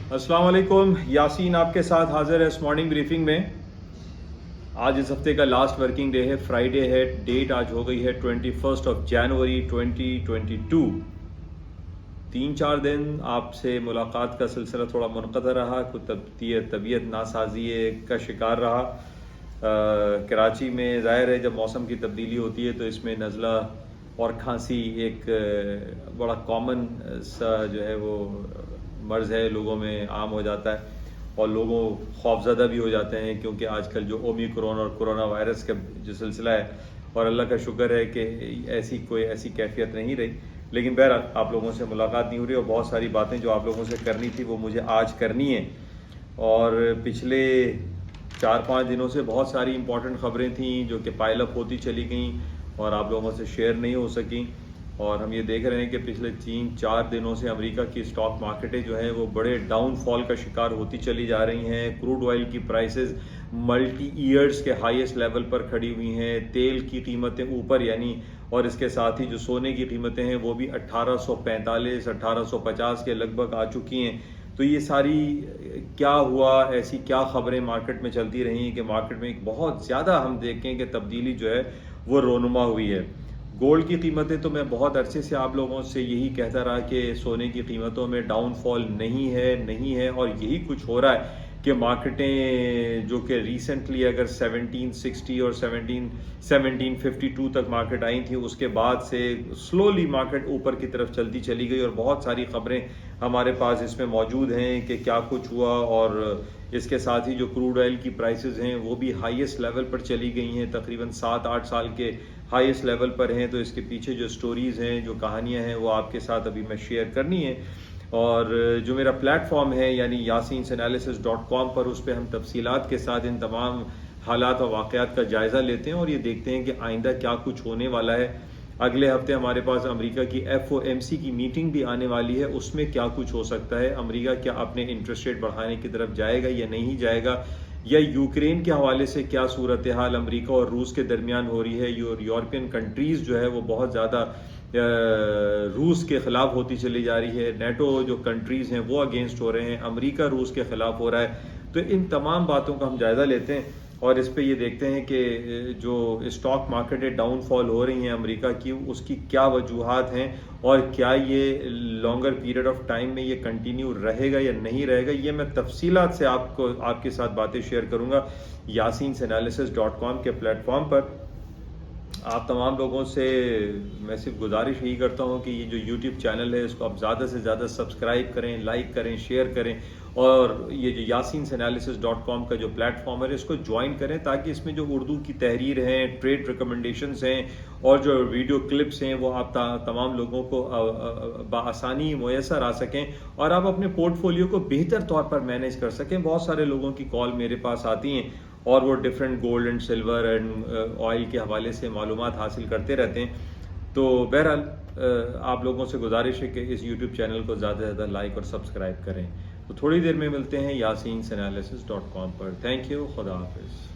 अस्सलाम वालेकुम, यासीन आपके साथ हाजिर है इस मॉर्निंग ब्रीफिंग में। आज इस हफ्ते का लास्ट वर्किंग डे है, फ्राइडे है। डेट आज हो गई है 21 जनवरी 2022। 3-4 दिन आपसे मुलाकात का सिलसिला थोड़ा मुनक़ता रहा, कुछ तबीयत नासाजी का शिकार रहा। कराची में ज़ाहिर है जब मौसम की तब्दीली होती है तो इसमें नज़ला और खांसी एक बड़ा कॉमन सा जो है वो मर्ज़ है, लोगों में आम हो जाता है और लोगों खौफज़दा भी हो जाते हैं, क्योंकि आजकल जो ओमिक्रॉन और कोरोना वायरस का जो सिलसिला है, और अल्लाह का शुक्र है कि ऐसी कैफियत नहीं रही। लेकिन बहरहाल आप लोगों से मुलाकात नहीं हो रही और बहुत सारी बातें जो आप लोगों से करनी थी वो मुझे आज करनी है। और पिछले 4-5 दिनों से बहुत सारी इंपॉर्टेंट ख़बरें थीं जो कि पाइल अप होती चली गईं और आप लोगों से शेयर नहीं हो सकी। और हम ये देख रहे हैं कि पिछले 3-4 दिनों से अमेरिका की स्टॉक मार्केटें जो हैं वो बड़े डाउनफॉल का शिकार होती चली जा रही हैं। क्रूड ऑयल की प्राइसेस मल्टी ईयर्स के हाईएस्ट लेवल पर खड़ी हुई हैं। तेल की कीमतें ऊपर यानी, और इसके साथ ही जो सोने की कीमतें हैं वो भी 1845-1850 के लगभग आ चुकी हैं। तो ये सारी क्या हुआ, ऐसी क्या खबरें मार्केट में चलती रही कि मार्केट में एक बहुत ज़्यादा हम देखें कि तब्दीली जो है वो रोनुमा हुई है। गोल्ड की कीमतें तो मैं बहुत अरसे से आप लोगों से यही कहता रहा कि सोने की कीमतों में डाउनफॉल नहीं है और यही कुछ हो रहा है कि मार्केटें जो कि रिसेंटली अगर 1760 और 1752 तक मार्केट आई थी, उसके बाद से स्लोली मार्केट ऊपर की तरफ चलती चली गई और बहुत सारी खबरें हमारे पास इसमें मौजूद हैं कि क्या कुछ हुआ। और इसके साथ ही जो क्रूड ऑयल की प्राइसेस हैं वो भी हाईएस्ट लेवल पर चली गई हैं, तकरीबन 7-8 साल के हाईएस्ट लेवल पर हैं। तो इसके पीछे जो स्टोरीज़ हैं, जो कहानियाँ हैं, वो आपके साथ अभी मैं शेयर करनी है। और जो मेरा प्लेटफॉर्म है यानी yasinanalysis.com पर, उस पर हम तफसीलात के साथ इन तमाम हालात और वाक़यात का जायज़ा लेते हैं और ये देखते हैं कि आइंदा क्या कुछ होने वाला है। अगले हफ्ते हमारे पास अमेरिका की FOMC की मीटिंग भी आने वाली है, उसमें क्या कुछ हो सकता है। अमेरिका क्या अपने इंटरेस्ट रेट बढ़ाने की तरफ जाएगा या नहीं जाएगा, या यूक्रेन के हवाले से क्या सूरत हाल अमेरिका और रूस के दरमियान हो रही है। यूरोपियन कंट्रीज़ जो है वो बहुत ज़्यादा रूस के ख़िलाफ़ होती चली जा रही है। नेटो जो कंट्रीज़ हैं वो अगेंस्ट हो रहे हैं, अमेरिका रूस के ख़िलाफ़ हो रहा है। तो इन तमाम बातों का हम जायज़ा लेते हैं और इस पे ये देखते हैं कि जो स्टॉक मार्केटें डाउनफॉल हो रही हैं अमेरिका की, उसकी क्या वजूहात हैं और क्या ये लॉन्गर पीरियड ऑफ टाइम में ये कंटिन्यू रहेगा या नहीं रहेगा। ये मैं तफसीलात से आपके साथ बातें शेयर करूँगा yasinanalysis.com के प्लेटफॉर्म पर। आप तमाम लोगों से मैं सिर्फ गुजारिश यही करता हूँ कि ये जो YouTube चैनल है इसको आप ज़्यादा से ज़्यादा सब्सक्राइब करें, लाइक करें, शेयर करें, और ये जो yasinanalysis.com का जो प्लेटफॉर्म है इसको ज्वाइन करें, ताकि इसमें जो उर्दू की तहरीर हैं, ट्रेड रिकमेंडेशंस हैं और जो वीडियो क्लिप्स हैं वो आप तमाम लोगों को बआसानी मुयसर आ सकें और आप अपने पोर्टफोलियो को बेहतर तौर पर मैनेज कर सकें। बहुत सारे लोगों की कॉल मेरे पास आती हैं और वो different gold and silver and oil के हवाले से मालूमात हासिल करते रहते हैं। तो बहरहाल आप लोगों से गुजारिश है कि इस YouTube चैनल को ज़्यादा से ज़्यादा लाइक और सब्सक्राइब करें। तो थोड़ी देर में मिलते हैं yasinanalysis.com पर। थैंक यू, खुदा हाफिज़।